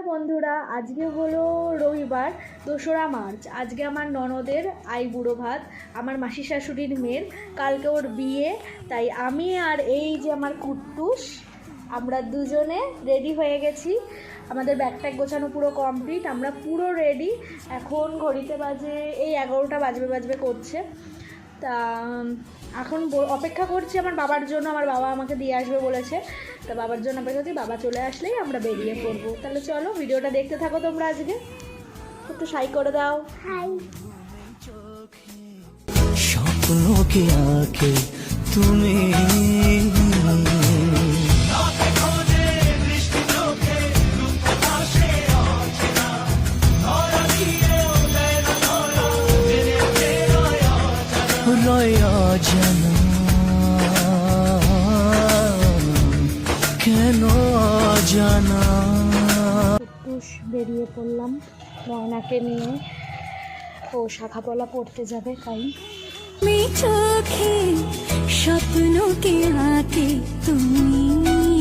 বন্ধুরা, আজকে হলো রবিবার 2রা মার্চ। আজকে আমার ননদের আইবুড়ো ভাত, আমার মাসি শাশুড়ির মেয়ের। কালকে ওর বিয়ে, তাই আমি আর এই যে আমার কুট্টুস আমরা দুজনে রেডি হয়ে গেছি। আমাদের ব্যাগ ট্যাগ গোছানো পুরো কমপ্লিট, আমরা পুরো রেডি। এখন ঘড়িতে বাজে এই 11টা বাজবে করছে। তা এখন অপেক্ষা করছি আমার বাবার জন্য। আমার বাবা আমাকে দিয়ে আসবে বলেছে, তা বাবার জন্য অপেক্ষা করছি। বাবা চলে আসলেই আমরা বেরিয়ে পড়বো। তাহলে চলো ভিডিওটা দেখতে থাকো তোমরা। আজকে একটু সাই করে দাও। হাই। স্বপ্নকে আঁকে তুমি জানা কেন জানা। বেরিয়ে পড়লাম ময়নাকে নিয়ে, ও শাখাপলা পড়তে যাবে। তাই চোখে স্বপ্নকে আঁকে তুমি।